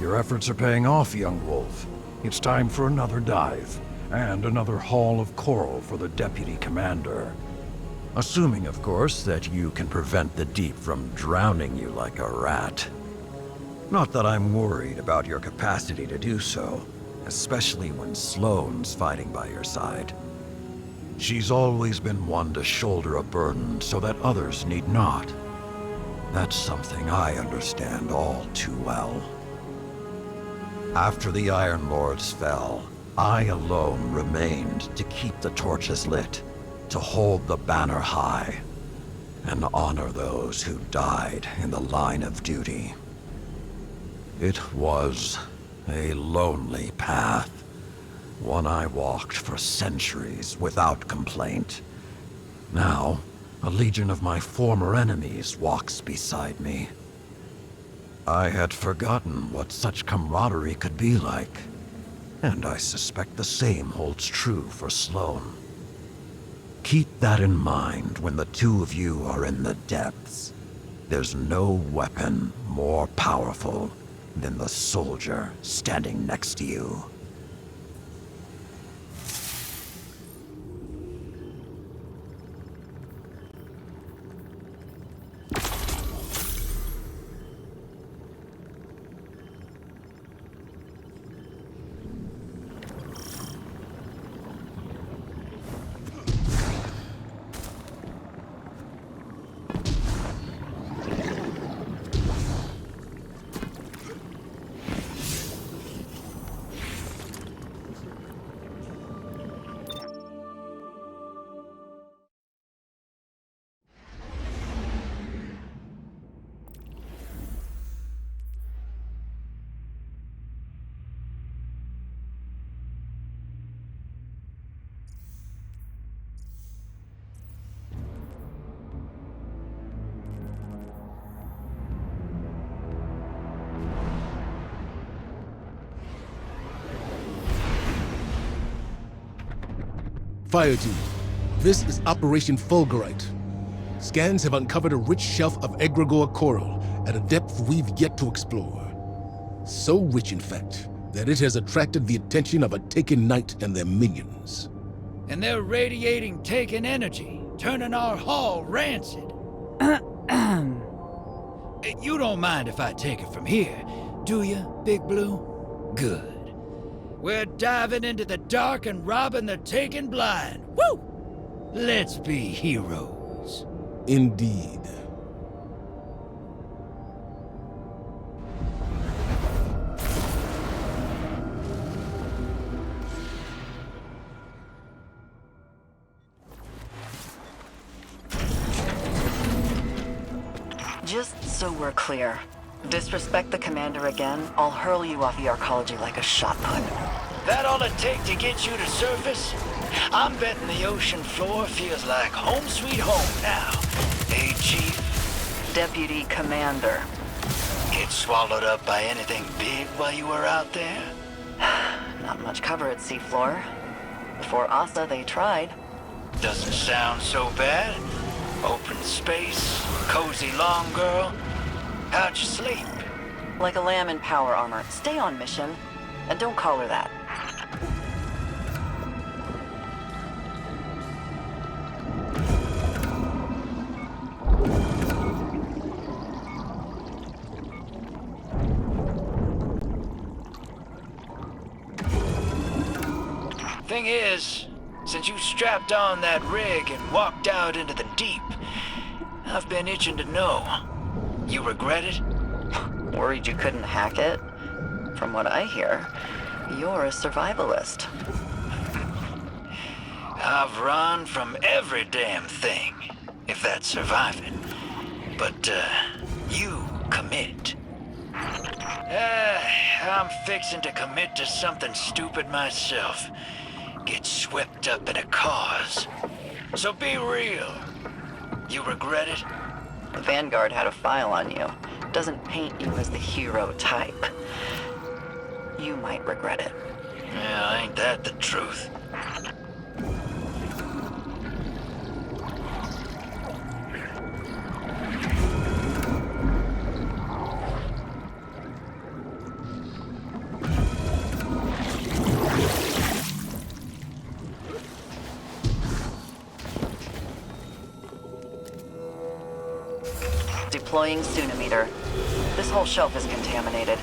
Your efforts are paying off, young wolf. It's time for another dive, and another haul of coral for the Deputy Commander. Assuming, of course, that you can prevent the deep from drowning you like a rat. Not that I'm worried about your capacity to do so, especially when Sloane's fighting by your side. She's always been one to shoulder a burden so that others need not. That's something I understand all too well. After the Iron Lords fell, I alone remained to keep the torches lit, to hold the banner high, and honor those who died in the line of duty. It was a lonely path, one I walked for centuries without complaint. Now, a legion of my former enemies walks beside me. I had forgotten what such camaraderie could be like, and I suspect the same holds true for Sloane. Keep that in mind when the two of you are in the depths. There's no weapon more powerful than the soldier standing next to you. Fire team, this is Operation Fulgurite. Scans have uncovered a rich shelf of egregore coral at a depth we've yet to explore. So rich, in fact, that it has attracted the attention of a Taken Knight and their minions. And they're radiating Taken energy, turning our hall rancid. You don't mind if I take it from here, do you, Big Blue? Good. We're diving into the dark and robbing the Taken blind. Woo! Let's be heroes. Indeed. Just so we're clear, disrespect the commander again, I'll hurl you off the arcology like a shot put. That all it take to get you to surface? I'm betting the ocean floor feels like home sweet home now. Hey, Chief? Deputy Commander. Get swallowed up by anything big while you were out there? Not much cover at seafloor. Before Asa, they tried. Doesn't sound so bad. Open space, cozy long girl. How'd you sleep? Like a lamb in power armor. Stay on mission, and don't call her that. Thing is, since you strapped on that rig and walked out into the deep, I've been itching to know. You regret it? Worried you couldn't hack it? From what I hear, you're a survivalist. I've run from every damn thing, if that's surviving. But, you commit. I'm fixing to commit to something stupid myself. Get swept up in a cause. So be real. You regret it? The Vanguard had a file on you. Doesn't paint you as the hero type. You might regret it. Yeah, ain't that the truth? Deploying Sunimeter. This whole shelf is contaminated.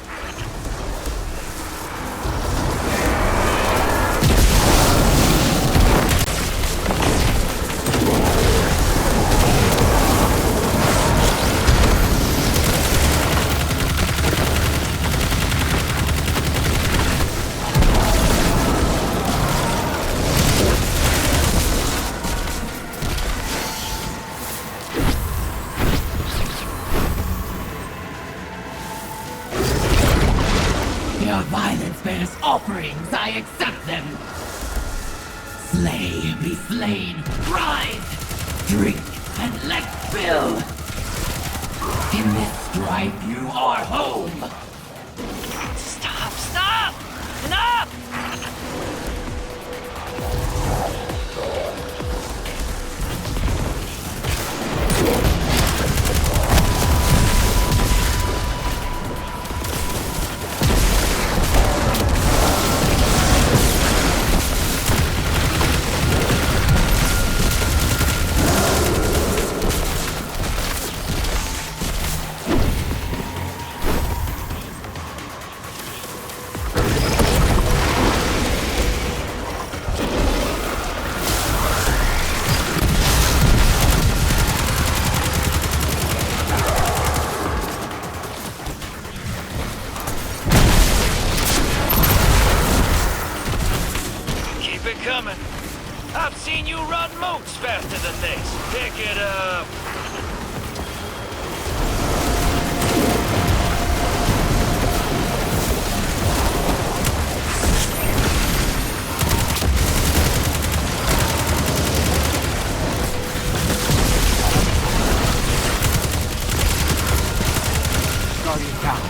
Your violence bears offerings, I accept them. Slay, be slain, rise, drink, and let fill. In this strife you are home. Stop! Stop! Enough! Keep it coming. I've seen you run moats faster than this. Pick it up. Guardian down.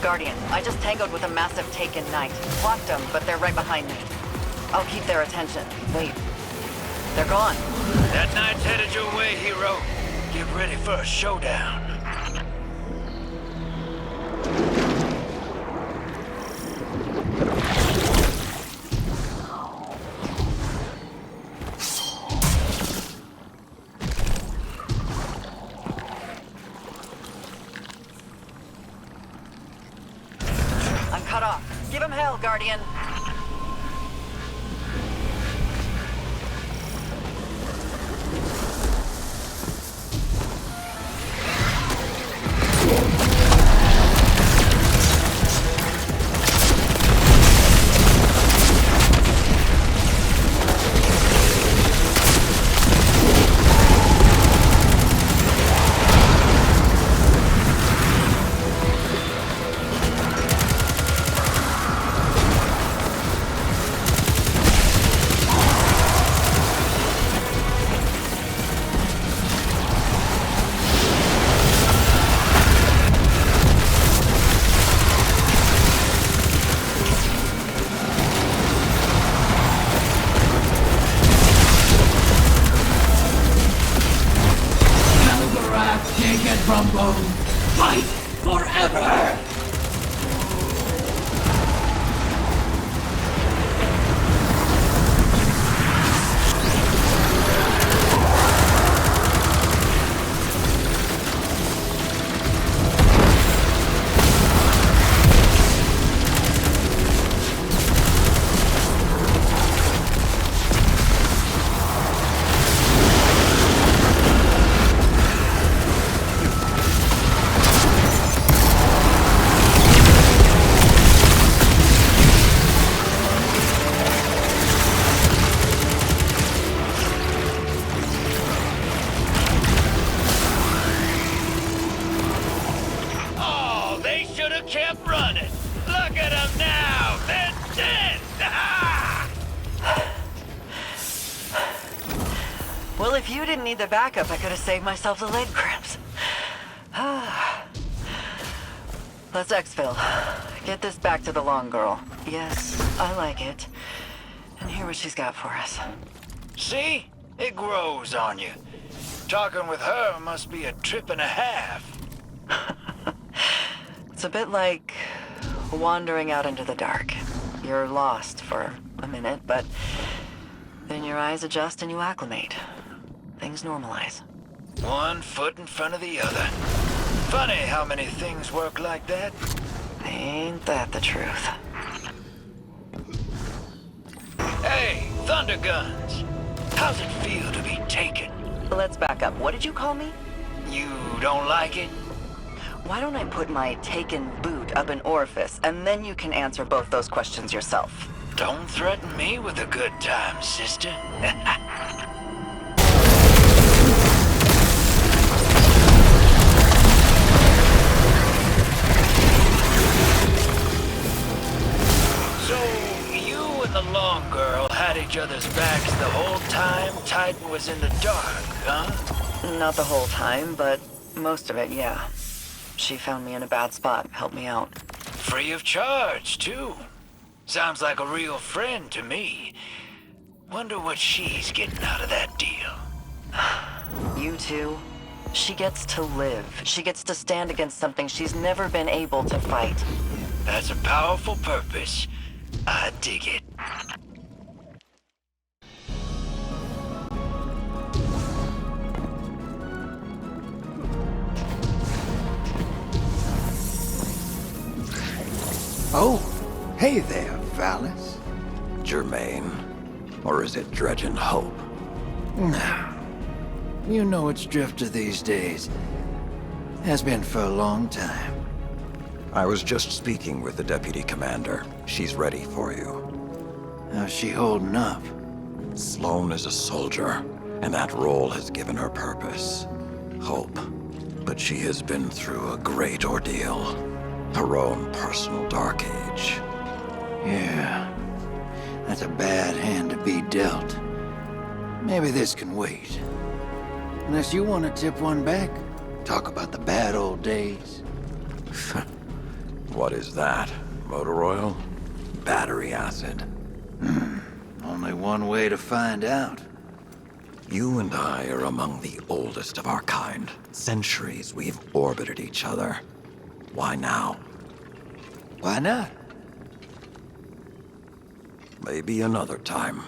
Guardian, I just tangoed with a massive Taken Knight. Blocked them, but they're right behind me. I'll keep their attention. Wait. They're gone. That knight's headed your way, hero. Get ready for a showdown. I'm cut off. Give him hell, Guardian. Take it from both. Fight forever! Kept running. Look at them now. They're dead. Well, if you didn't need the backup, I could have saved myself the leg cramps. Let's exfil. Get this back to the long girl. Yes, I like it. And hear what she's got for us. See? It grows on you. Talking with her must be a trip and a half. It's a bit like wandering out into the dark. You're lost for a minute, but then your eyes adjust and you acclimate. Things normalize. One foot in front of the other. Funny how many things work like that. Ain't that the truth? Hey, Thunder Guns. How's it feel to be taken? Let's back up. What did you call me? You don't like it? Why don't I put my taken boot up an orifice, and then you can answer both those questions yourself. Don't threaten me with a good time, sister. So, you and the long girl had each other's backs the whole time Titan was in the dark, huh? Not the whole time, but most of it, yeah. She found me in a bad spot, helped me out. Free of charge, too. Sounds like a real friend to me. Wonder what she's getting out of that deal. You too? She gets to live. She gets to stand against something she's never been able to fight. That's a powerful purpose. I dig it. Oh, hey there, Valis. Germain. Or is it Dredgen Hope? No. You know it's Drifter these days. Has been for a long time. I was just speaking with the Deputy Commander. She's ready for you. How's she holding up? Sloane is a soldier, and that role has given her purpose. Hope. But she has been through a great ordeal. Her own personal dark age. Yeah. That's a bad hand to be dealt. Maybe this can wait. Unless you want to tip one back. Talk about the bad old days. What is that? Motor oil? Battery acid? Only one way to find out. You and I are among the oldest of our kind. Centuries we've orbited each other. Why now? Why not? Maybe another time.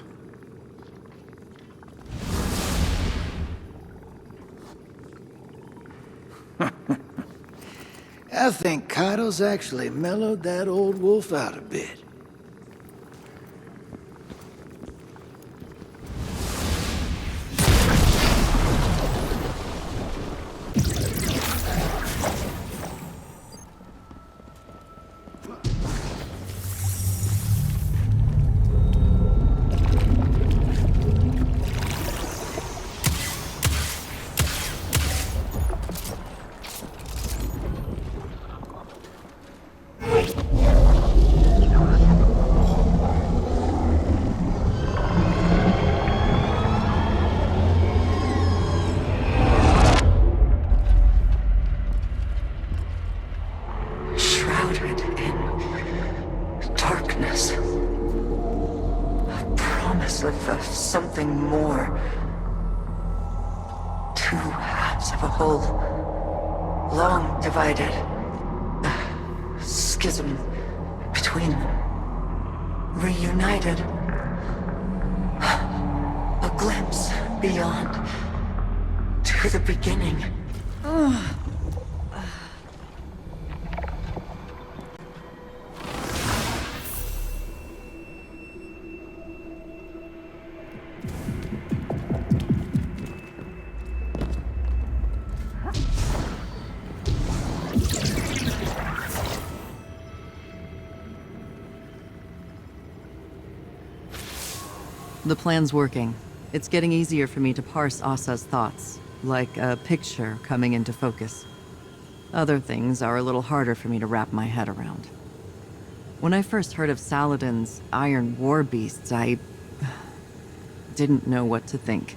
I think Kaido's actually mellowed that old wolf out a bit. Shrouded in darkness. A promise of something more. Two halves of a whole, long divided. A schism between, reunited. A glimpse beyond, to the beginning. The plan's working. It's getting easier for me to parse Asa's thoughts, like a picture coming into focus. Other things are a little harder for me to wrap my head around. When I first heard of Saladin's Iron War Beasts, I didn't know what to think.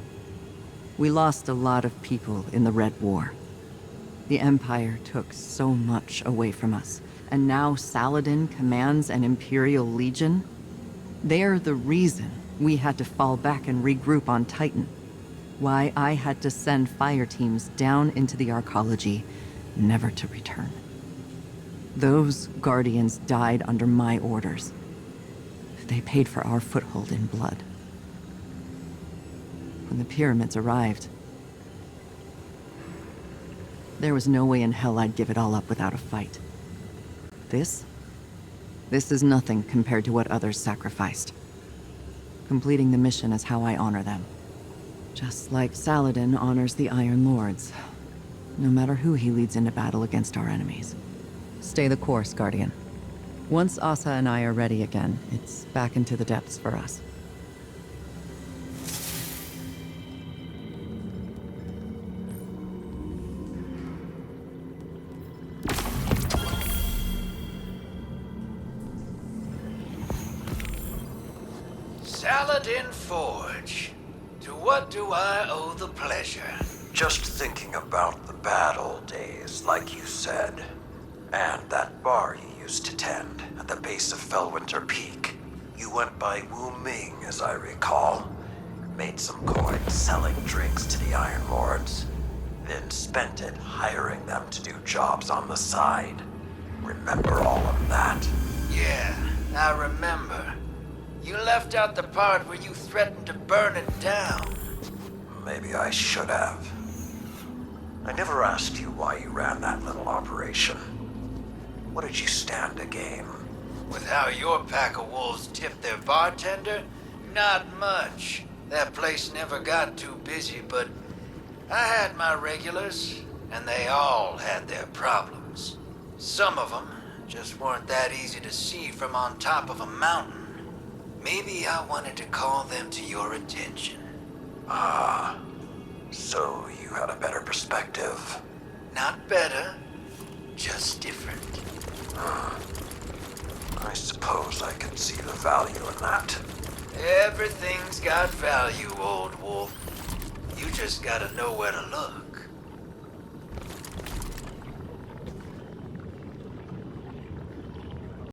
We lost a lot of people in the Red War. The Empire took so much away from us, and now Saladin commands an Imperial Legion. They're the reason we had to fall back and regroup on Titan. Why I had to send fire teams down into the Arcology, never to return. Those Guardians died under my orders. They paid for our foothold in blood. When the pyramids arrived, there was no way in hell I'd give it all up without a fight. This is nothing compared to what others sacrificed. Completing the mission is how I honor them. Just like Saladin honors the Iron Lords, no matter who he leads into battle against our enemies. Stay the course, Guardian. Once Asa and I are ready again, it's back into the depths for us. Saladin Forge. To what do I owe the pleasure? Just thinking about the bad old days, like you said. And that bar you used to tend at the base of Fellwinter Peak. You went by Wu Ming, as I recall. Made some coin selling drinks to the Iron Lords. Then spent it hiring them to do jobs on the side. Remember all of that? Yeah, I remember. You left out the part where you threatened to burn it down. Maybe I should have. I never asked you why you ran that little operation. What did you stand to gain? With how your pack of wolves tipped their bartender? Not much. That place never got too busy, but I had my regulars, and they all had their problems. Some of them just weren't that easy to see from on top of a mountain. Maybe I wanted to call them to your attention. Ah, so you had a better perspective. Not better, just different. I suppose I can see the value in that. Everything's got value, old wolf. You just gotta know where to look.